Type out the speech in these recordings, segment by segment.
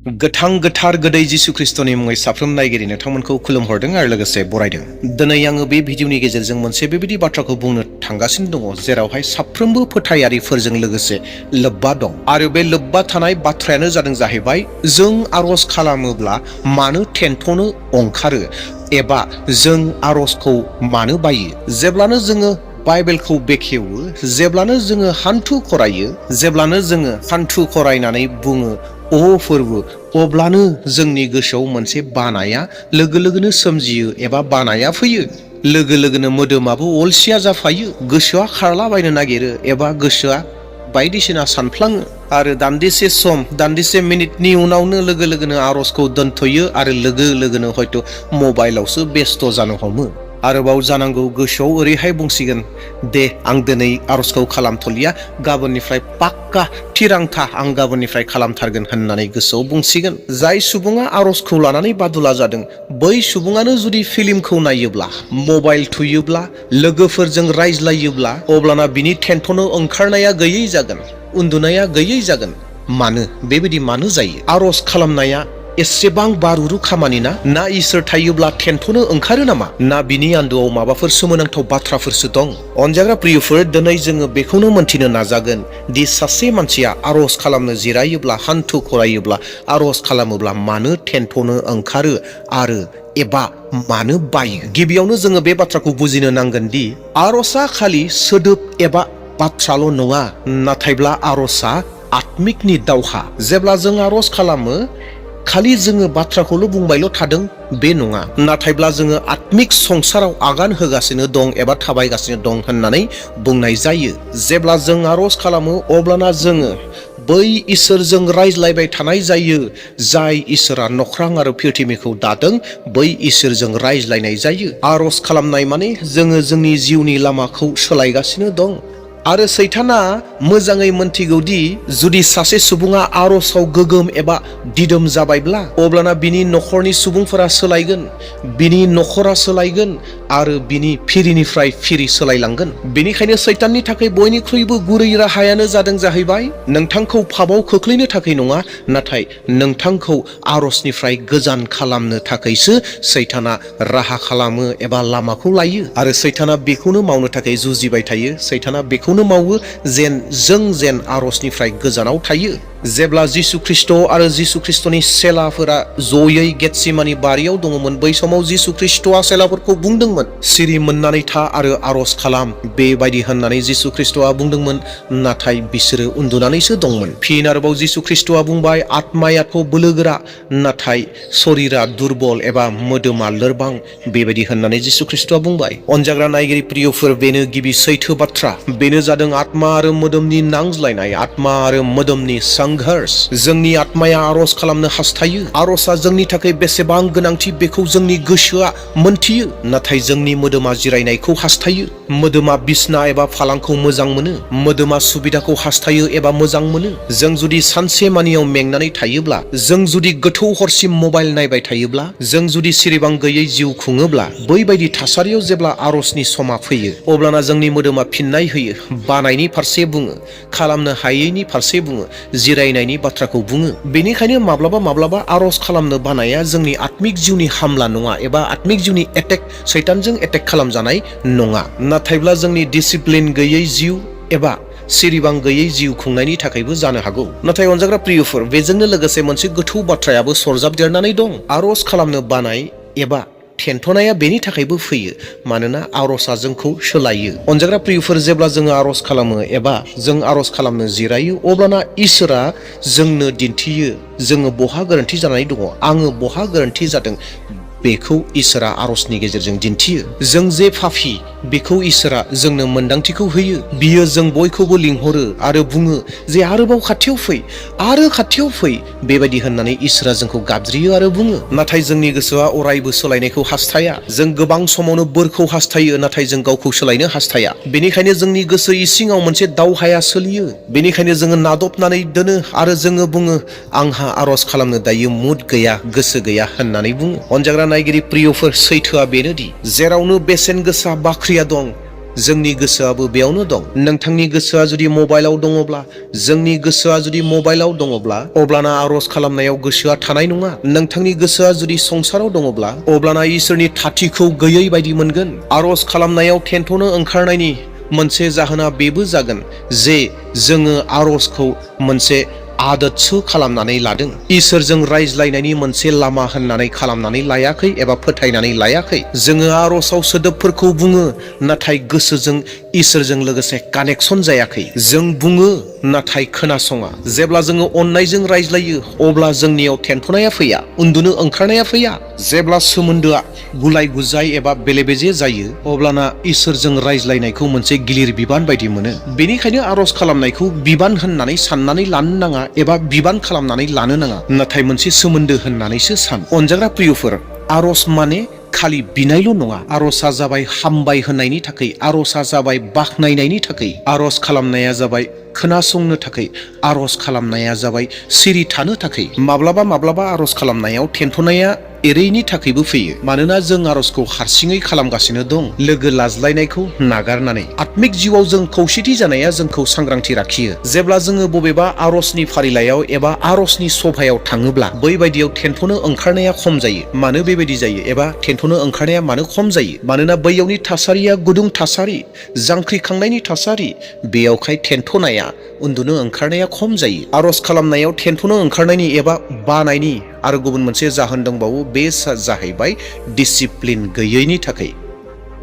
गोथां गोथार गोदै जिसु ख्रिस्टनि मुङै साफ्रोम नायगिरि नोंथांमोनखौ खुलुमहरदों आरो लोगोसे बरायदों। दिनै आङो बे भिडिअनि गेजेरजों मोनसे बेबायदि बाथ्राखौ बुंनो थांगासिनो दङ जेरावहाय साफ्रोमबो फोथायारिफोरजों लोगोसे लोब्बा दं आरो बे लोब्बा थानाय बाथ्रायानो जादों जाहैबाय जों आर'ज खालामोब्ला मानो थेन्थ'नो ओंखारो एबा जों आर'जखौ मानो बायो। जेब्लानो जोङो बाइबेलखौ बेखेवो, जेब्लानो जोङो हान्थु खरायो, जेब्लानो जोङो हान्थु खरायनानै बुङो अ फोरबो, अब्लानो जोंनि गोसोआव मोनसे बानाया लोगो लोगोनो सोमजियो एबा बानाया फैयो। लोगो लोगोनो मोदोमाबो अलसिया जाफायो, गोसोआ खारलाबायनो नागिरो एबा गोसोआ बायदिसिना सानफ्लाङो आरो दान्दिसे मिनिटनि उनावनो लोगो लोगोनो आर'जखौ दोनथ'यो आरो लोगो लोगोनो हयथ' मबाइलावसो बेस्थ' जानो हमो। आरोबाव जानांगौ गोसोआव ओरैहाय बुंसिगोन, दे आं दिनै आर'जखौ खालामथ'लिया, गाबोननिफ्राय पाक्का थिरांथा आं गाबोननिफ्राय खालामथारगोन होननानै गोसोआव बुंसिगोन। जाय सुबुङा आर'जखौ लानानै बादुला जादों बै सुबुङानो जुदि फिल्मखौ नायोब्ला, मबाइल थुयोब्ला, लोगोफोरजों रायज्लायोब्ला अब्लाना बिनि थेन्थ'नो ओंखारनाया गैयै जागोन, उन्दुनाया गैयै जागोन। मानो बेबायदि मानो जायो? आर'ज खालामनाया एसेबां बारुरु खामानि ना इसोर थायोब्ला थेन्थ'नो ओंखारो नामा? ना बिनि आन्दोआव माबाफोर सोमोनांथाव बाथ्राफोरसो दं? अनजाग्रा प्रियफोर, दिनै जोङो बेखौनो मोन्थिनो नाजागोन दि सासे मानसिया आर'ज खालामनो जिरायोब्ला, हान्थु खरायोब्ला, आर'ज खालामोब्ला मानो थेन्थ'नो ओंखारो आरो एबा मानो बायो। गिबियावनो जोङो बे बाथ्राखौ बुजिनो नांगोन दि आर'जआ खालि सोदोब एबा बाथ्राल' नङा, नाथायब्ला आर'जआ आत्मिकनि दावहा। जेब्ला जों आर'ज खालामो खालि जोङो बाथ्राखौल' बुंबायल' थादों बे नङा, नाथायब्ला जोङो आत्मिक संसाराव आगान होगासिनो दं एबा थाबायगासिनो दं होननानै बुंनाय जायो। जेब्ला जों आर'ज खालामो अब्लाना जोङो बै इसोरजों रायज्लायबाय थानाय जायो। जाय इसोरा नख्रां आरो पृथिबीखौ दादों बै इसोरजों रायज्लायनाय जायो। आर'ज खालामनाय माने जोङो जोंनि जिउनि लामाखौ सोलायगासिनो दं। आरो सैताना मोजाङै मोनथिगौदि जुदि सासे सुबुङा आर'जआव गोगोम एबा दिदोम जाबायब्ला अब्लाना बिनि नखरनि सुबुंफोरा सोलायगोन, बिनि नखरा सोलायगोन आरो बिनि फिरिनिफ्राय फिरि सोलायलांगोन। बेनिखायनो सैताननि थाखाय बयनिख्रुइबो गुरै राहायानो जादों जाहैबाय नोंथांखौ पापाव खोख्लैनो थाखाय नङा, नाथाय नोंथांखौ आर'जनिफ्राय गोजान खालामनो थाखायसो सैताना राहा खालामो एबा लामाखौ लायो। आरो सैताना बेखौनो मावनो थाखाय जुजिबाय थायो। सैताना बेखौनो मावो जेन आर'जनिफ्राय गोजानाव थायो। जेब्ला जिसु ख्रिस्ट आरो जिसु ख्रिस्टनि सेलाफोरा जयै गेतसेमानि बारियाव दङमोन, बै समाव जिसु ख्रिस्टआ सेलाफोरखौ बुंदोंमोन, सिरि मोननानै था आरो आर'ज खालाम बेबायदि होननानै जिसु ख्रिस्टआ बुंदोंमोन, नाथाय बिसोरो उन्दुनानैसो दंमोन। फिन आरोबाव जिसु ख्रिस्टआ बुंबाय, आत्मायाथ' बोलोगोरा नाथाय शरीरा दुरबल एबा मोदोमा लोरबां, बेबायदि होननानै जिसु ख्रिस्टआ बुंबाय। अनजाग्रा नायगिरि प्रियफोर, बेनो गिबि सैथो बाथ्रा। बेनो जादों आत्मा आरो मोदोमनि नांज्लायनाय, आत्मा आरो मोदोमनि संघर्ष। जोंनि आत्माया आर'ज खालामनो हास्थायो। आर'जआ जोंनि थाखाय बेसेबां गोनांथि बेखौ जोंनि गोसोआ मोनथियो, नाथाय जोंनि मोदोमा जिरायनायखौ हास्थायो। मोदोमा बिसना एबा फालांखौ मोजां मोनो, मोदोमा सुबिदाखौ हास्थायो एबा मोजां मोनो। जों जुदि सानसे मानियाव मेंनानै थायोब्ला, जों जुदि गोथौ हरसिम मबाइल नायबाय थायोब्ला, जों जुदि सिरिबां गैयै जिउ खुङोब्ला, बैबायदि थासारियाव जेब्ला आर'जनि समा फैयो अब्लाना जोंनि मोदोमा फिननाय होयो, बानायनि फारसे बुङो, खालामनो हायैनि फारसे बुङो, जिरायनायनि बाथ्राखौ बुङो। बेनिखायनो माब्लाबा आर'ज खालामनो बानाया जोंनि आत्मिक जिउनि हामला नङा एबा आत्मिक जिउनि सैतानजों एटेक खालामजानाय नङा, नाथायब्ला जोंनि डिसिप्लिन गैयै जिउ एबा सिरिबां गैयै जिउ खुंनायनि थाखायबो जानो हागौ। नाथाय अनजाग्रा प्रियफोर, बेजोंनो लोगोसे मोनसे गोथौ बाथ्रायाबो सरजाबदेरनानै दं। आर'ज खालामनो बानाय एबा थेन्थ'नाया बेनि थाखायबो फैयो मानोना आर'जआ जोंखौ सोलायो। अनजाग्रा प्रियफोर, जेब्ला जोङो आर'ज खालामो एबा जों आर'ज खालामनो जिरायो अब्लाना इसोरा जोंनो दिन्थियो जोङो बहा गोरोन्थि जानानै दङ, आङो बहा गोरोन्थि जादों बेखौ इसोरा आर'जनि गेजेरजों दिन्थियो। जों जे पापी बेखौ इसोरा जोंनो मोन्दांथिखौ होयो। बियो जों बयखौबो लिंहरो आरो बुङो जे आरोबाव खाथियाव फै आरो खाथियाव फै, बेबायदि होननानै इसोरा जोंखौ गाबज्रियो आरो बुङो। नाथाय जोंनि गोसोआ अरायबो सोलायनायखौ हास्थाया। जों गोबां समावनो बोरखौ हास्थायो, नाथाय जों गावखौ सोलायनो हास्थाया। बेनिखायनो जोंनि गोसो इसिङाव मोनसे दावहाया सोलियो। बेनिखायनो जोङो नादबनानै दोनो आरो जोङो बुङो, आंहा आर'ज खालामनो दायो मुड गैया, गोसो गैया होननानै बुङो। अनजाग्रा नायगिरि प्रियफोर, सैथोआ बेनोदि जेरावनो बेसेन गोसा बाख्रिया दं जोंनि गोसोआबो बेयावनो दं। नोंथांनि गोसोआ जुदि मबाइलाव दङब्ला, जोंनि गोसोआ जुदि मबाइलाव दङब्ला, अब्लाना आरज खालामनायाव गोसोआ थानाय नङा। नोंथांनि गोसोआ जुदि संसाराव दङब्ला, अब्लाना इसोरनि थाथिखौ गैयै बायदि मोनगोन। आरज खालामनायाव थेन्थ'नो ओंखारनायनि मोनसे जाहोना बेबो जागोन जे जोङो आरजखौ मोनसे आदोतसो खालामनानै लादों। इसोरजों रायज्लायनायनि मोनसे लामा होननानै खालामनानै लायाखै एबा फोथायनानै लायाखै। जोङो आरजआव सोदोबफोरखौ बुङो, नाथाय गोसोजों इसोरजों लोगोसे कानेक्सन जायाखै। जों बुङो नाथाय खोनासङा। जेब्ला जोङो अननायजों रायज्लायो, अब्ला जोंनियाव थेन्थ'नाया फैया, उन्दुनो ओंखारनाया फैया। जेब्ला सोमोन्दोआ गुलाय गुजाय एबा बेले बेजे जायो, अब्लाना इसोरजों रायज्लायनायखौ मोनसे गिलिर बिबान बायदि मोनो। बेनिखायनो आरज खालामनायखौ बिबान होननानै साननानै लानो नाङा एबा बिबान खालामनानै लानो नाङा, नाथाय मोनसे सोमोन्दो होननानैसो सान। अनजाग्रा प्रियफोर, आरज माने खालि बिनायल' नङा। आरजआ जाबाय हामबाय होननायनि थाखाय, आरजआ जाबाय बाख्नायनायनि थाखाय, आरज खालामनाया जाबाय खोनासंनो थाखाय, आरज खालामनाया जाबाय सिरि थानो थाखाय। माब्लाबा माब्लाबा आरज खालामनायाव थेन्थ'नाया एरैनि थाखायबो फैयो, मानोना जों आरजखौ हारसिङै खालामगासिनो दं, लोगो लाज्लायनायखौ नागारनानै। आत्मिक जिउआव जों खौसेथि जानाया जोंखौ सांग्रांथि लाखियो। जेब्ला जोङो बबेबा आरजनि फारिलाइयाव एबा आरजनि सभायाव थाङोब्ला, बैबायदियाव थेन्थ'नो ओंखारनाया खम जायो। मानो बेबायदि जायो एबा थेन्थ'नो ओंखारनाया मानो खम जायो? मानोना बैयावनि थासारिया गुदुं थासारि, जांख्रिखांनायनि थासारि। बेयावखाय थेन्थ'नाया, उन्दुनो ओंखारनाया खम जायो। आरज खालामनायाव थेन्थ'नो ओंखारनायनि एबा बानायनि आरो गुबुन मोनसे जाहोन दंबावो, बे जाहैबाय डिसिप्लिन गैयैनि थाखाय,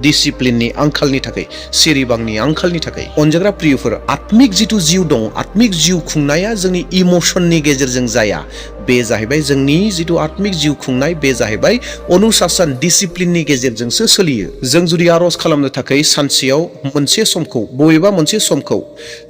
डिसिप्लिननि आंखालनि थाखाय, सिरिबांनि आंखालनि थाखाय। अनजाग्रा प्रियफोर, आत्मिक जिथु जिउ दं, आत्मिक जिउ खुंनाया जोंनि इमसननि गेजेरजों जाया। बे जाहैबाय जोंनि जिथु आत्मिक जिउ खुंनाय, बे जाहैबाय अनुशासन, डिसिप्लिननि गेजेरजोंसो सोलियो। जों जुदि आरज खालामनो थाखाय सानसेयाव मोनसे समखौ, बबेबा मोनसे समखौ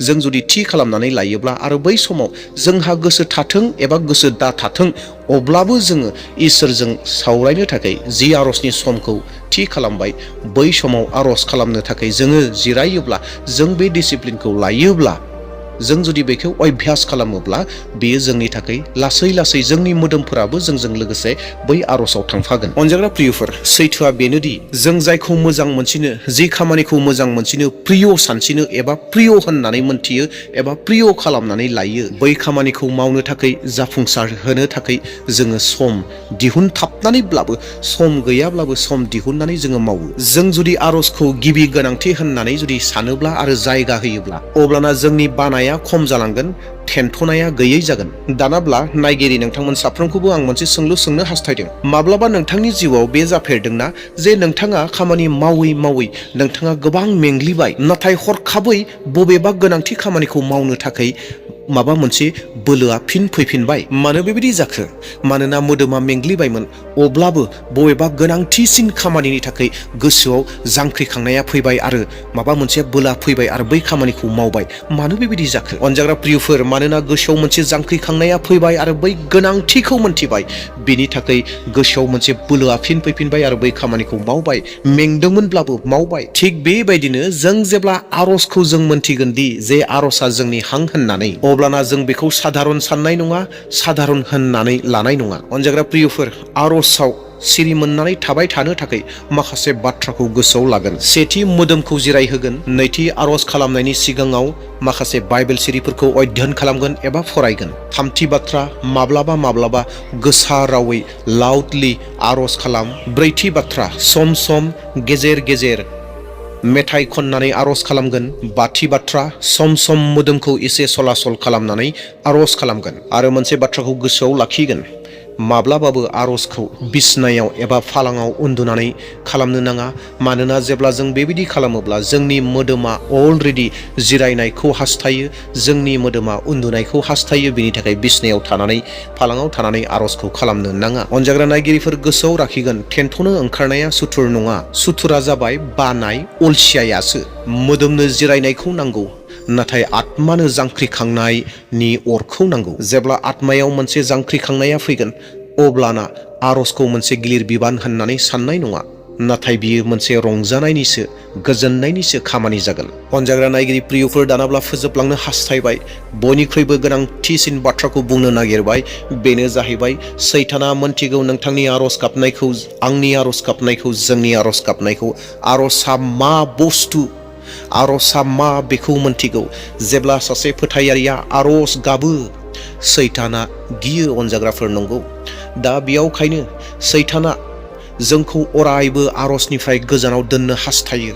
जों जुदि थि खालामनानै लायोब्ला, आरो बै समाव जोंहा गोसो थाथों एबा गोसो दा थाथों, अब्लाबो जोङो इसोरजों सावरायनो थाखाय जि आरजनि समखौ थि खालामबाय, बै समाव आरज खालामनो थाखाय जोङो जिरायोब्ला, जों बे डिसिप्लिनखौ लायोब्ला, जों जुदि बेखौ अभ्यास खालामोब्ला, बेयो जोंनि थाखाय लासै लासै जोंनि मोदोमफोराबो जोंजों लोगोसे बै आरजआव थांफागोन। अनजाग्रा प्रियफोर, सैथोआ बेनोदि जों जायखौ मोजां मोनसिनो, जि खामानिखौ मोजां मोनसिनो, प्रिय सानसिनो एबा प्रिय होननानै मोनथियो एबा प्रिय खालामनानै लायो, बै खामानिखौ मावनो थाखाय, जाफुंसार होनो थाखाय जोङो सम दिहुनथाबनानैब्लाबो, सम गैयाब्लाबो सम दिहुननानै जोङो मावो। जों जुदि आरजखौ गिबि गोनांथि होननानै जुदि सानोब्ला आरो जायगा होयोब्ला, अब्लाना जोंनि बानाया खम जालांगोन, थेन्थ'नाया गैयै जागोन। दानाब्ला नायगिरि नोंथांमोन साफ्रोमखौबो आं मोनसे सोंलु सोंनो हास्थायदों। माब्लाबा नोंथांनि जिउआव बे जाफेरदोंना जे नोंथाङा खामानि मावै मावै नोंथाङा गोबां मेंग्लिबाय, नाथाय हरखाबै बबेबा गोनांथि खामानिखौ मावनो थाखाय माबा मोनसे बोलोआ फिन फैफिनबाय? मानो बेबायदि जाखो? मानोना मोदोमा मेंग्लिबायमोन, अब्लाबो बबेबा गोनांथिसिन खामानिनि थाखाय गोसोआव जांख्रिखांनाया फैबाय आरो माबा मोनसे बोला फैबाय आरो बै खामानिखौ मावबाय। मानो बेबायदि जाखो? अनजाग्रा प्रियफोर, मानोना गोसोआव मोनसे जांख्रिखांनाया फैबाय आरो बै गोनांथिखौ मोनथिबाय, बेनि थाखाय गोसोआव मोनसे बोलोआ फिन फैफिनबाय आरो बै खामानिखौ मावबाय, मेंदोंमोनब्लाबो मावबाय। थिग बेबायदिनो जों जेब्ला आरजखौ जों मोनथिगोन दि जे आरजआ जोंनि हां होननानै, अब्लाना जों बेखौ साधारन साननाय नङा, साधारन होननानै लानाय नङा। अनजाग्रा प्रियफोर, आरजआव सिरि मोननानै थाबाय थानो थाखाय माखासे बाथ्राखौ गोसोआव लागोन। सेथि, मोदोमखौ जिरायहोगोन। नैथि, आरज खालामनायनि सिगाङाव माखासे बाइबेल सिरिफोरखौ अध्ययन खालामगोन एबा फरायगोन। थामथि बाथ्रा, माब्लाबा माब्लाबा गोसा रावै लाउडलि आरज खालाम। ब्रैथि बाथ्रा, सम सम गेजेर गेजेर मेथाइ खननानै आरज खालामगोन। बाथि बाथ्रा, सम सम मोदोमखौ एसे सलासल खालामनानै आरज खालामगोन। आरो मोनसे बाथ्राखौ गोसोआव लाखिगोन, माब्लाबाबो आरजखौ बिसनायाव एबा फालाङाव उन्दुनानै खालामनो नाङा। मानोना जेब्ला जों बेबायदि खालामोब्ला जोंनि मोदोमा अलरेडि जिरायनायखौ हास्थायो, जोंनि मोदोमा उन्दुनायखौ हास्थायो। बेनि थाखाय बिसनायाव थानानै, फालाङाव थानानै आरजखौ खालामनो नाङा। अनजाग्रा नायगिरिफोर, गोसोआव लाखिगोन, थेन्थ'नो ओंखारनाया सुथुर नङा। सुथुरा जाबाय बानाय, अलसियायासो। मोदोमनो जिरायनायखौ नांगौ, नाथाय आत्मानो जांख्रिखांनायनि अरखौ नांगौ। जेब्ला आत्मायाव मोनसे जांख्रिखांनाया फैगोन, अब्लाना आरजखौ मोनसे गिलिर बिबान होननानै साननाय नङा, नाथाय बियो मोनसे रंजानायनिसो, गोजोननायनिसो खामानि जागोन। अनजाग्रा नायगिरि प्रियफोर, दानाब्ला फोजोबलांनो हास्थायबाय, बयनिख्रुइबो गोनांथिसिन बाथ्राखौ बुंनो नागिरबाय। बेनो जाहैबाय, सैताना मोनथिगौ नोंथांनि आरज गाबनायखौ, आंनि आरज गाबनायखौ, जोंनि आरज गाबनायखौ। आरजआ मा बुस्थु आर'जआ मा बेखौ मोनथिगौ। जेब्ला सासे फोथायारिया आर'ज गाबो सैताना गियो अनजाग्राफोर नंगौ। दा बेयावखायनो सैताना जोंखौ अरायबो आर'जनिफ्राय गोजानाव दोननो हास्थायो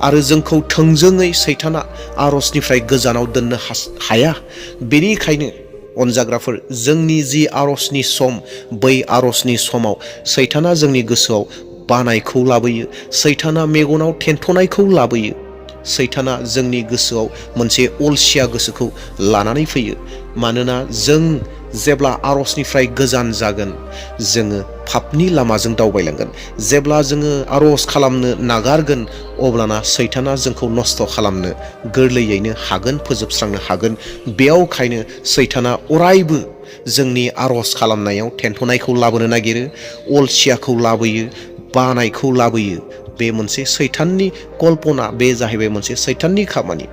आरो जोंखौ थोंजोङै सैताना आर'जनिफ्राय गोजानाव दोननो हाया। बेनिखायनो अनजाग्राफोर, जोंनि जि आर'जनि सम, बै आर'जनि समाव सैताना जोंनि गोसोआव बानायखौ लाबोयो, सैताना मेगनाव थेन्थ'नायखौ लाबोयो, सैताना जोंनि गोसोआव मोनसे अलसिया गोसोखौ लानानै फैयो। मानोना जों जेब्ला आर'जनिफ्राय गोजान जागोन जोङो पापनि लामाजों दावबायलांगोन। जेब्ला जोङो आर'ज खालामनो नागारगोन अब्लाना सैताना जोंखौ नस्थ' खालामनो गोरलैयैनो हागोन, फोजोबस्रांनो हागोन। बेयावखायनो सैताना अरायबो जोंनि आर'ज खालामनायाव थेन्थ'नायखौ लाबोनो नागिरो, अलसियाखौ लाबोयो, बानायखौ लाबोयो। बे मोनसे सैताननि कल्पना, बे जाहैबाय मोनसे सैताननि खामानि।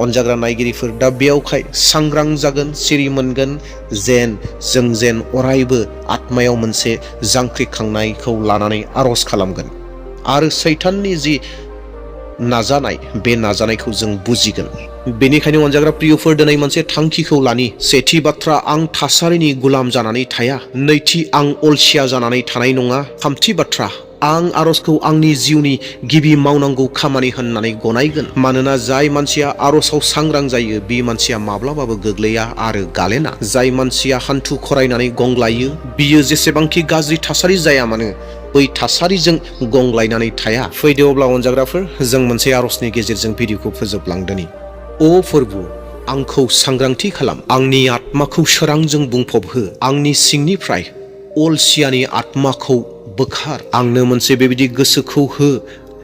अनजाग्रा नायगिरिफोर, दा बेयावखाय सांग्रां जागोन, सिरि मोनगोन, जों जेन अरायबो आत्मायाव मोनसे जांख्रिखांनायखौ लानानै आर'ज खालामगोन आरो सैताननि जि नाजानाय, बे नाजानायखौ जों बुजिगोन। बेनिखायनो अनजाग्रा प्रियफोर, दिनै मोनसे थांखिखौ लानि। सेथि बाथ्रा, आं थासारिनि गुलाम जानानै थाया। नैथि, आं अलसिया जानानै थानाय नङा। थामथि बाथ्रा, आं आर'जखौ आंनि जिउनि गिबि मावनांगौ खामानि होननानै गनायगोन। मानोना जाय मानसिया आर'जआव सांग्रां जायो बे मानसिया माब्लाबाबो गोग्लैया आरो गालेना। जाय मानसिया हान्थु खरायनानै गंग्लायो बियो जेसेबांखि गाज्रि थासारि जाया मानो बै थासारिजों गंग्लायनानै थाया। फैदो अब्ला अनजाग्राफोर, जों मोनसे आर'जनि गेजेरजों भिडिअखौ फोजोबलांदोनि। ओ फोरबु, आंखौ सांग्रांथि खालाम, आंनि आत्माखौ सोरांजों बुंफबहो, आंनि सिंनिफ्राय अलसियानि आत्माखौ बोखार, आंनो मोनसे बेबायदि गोसोखौ हो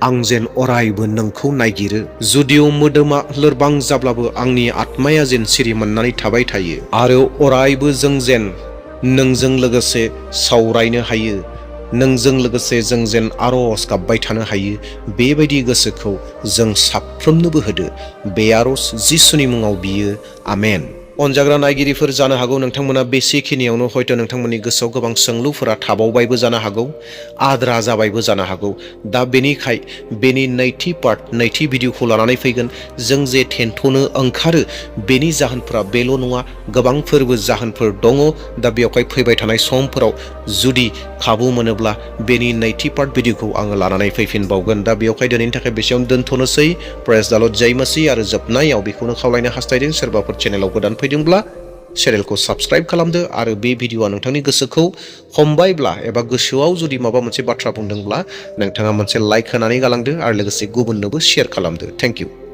आं जेन अरायबो नोंखौ नायगिरो। जुदिअ मोदोमा लोरबां जाब्लाबो आंनि आत्माया जेन सिरि मोननानै थाबाय थायो आरो अरायबो जों जेन नोंजों लोगोसे सावरायनो हायो, नोंजों लोगोसे जों जेन आर'ज गाबबाय थानो हायो, बेबायदि गोसोखौ जों साफ्रोमनोबो होदो। बे आर'ज जिसुनि मुङाव बियो, आमेन। अनजाग्रा नायगिरिफोर, जानो हागौ नोंथांमोना बेसेखिनियावनो हयथ' नोंथांमोननि गोसोआव गोबां सोंलुफोरा थाबावबायबो जानो हागौ, आद्रा जाबायबो जानो हागौ। दा बेनिखाय बेनि नैथि पार्ट, नैथि भिडिअखौ लानानै फैगोन। जों जे थेन्थ'नो ओंखारो बेनि जाहोनफोरा बेल' नङा, गोबांफोरबो जाहोनफोर दङ। दा बेवहाय फैबाय थानाय समफोराव जुदि खाबु मोनोब्ला बेनि नैथि पार्ट भिडिअखौ आङो लानानै फैफिनबावगोन। दा बेवहाय दिनैनि थाखाय बेसेयावनो दोनथ'नोसै। प्रेज द लर्ड, जय मसीह। आरो जोबनायाव बेखौनो खावलायनो हास्थायदों, सोरबाफोर चेनेलाव गोदान फैदोंब्ला चेनेलखौ साबस्क्राइब खालामदो आरो बे भिडिअआ नोंथांनि गोसोखौ हमबायब्ला एबा गोसोआव जुदि माबा मोनसे बाथ्रा बुंदोंब्ला नोंथाङा मोनसे लाइक होनानै गालांदो आरो लोगोसे गुबुननोबो शेयार खालामदो। Thank you.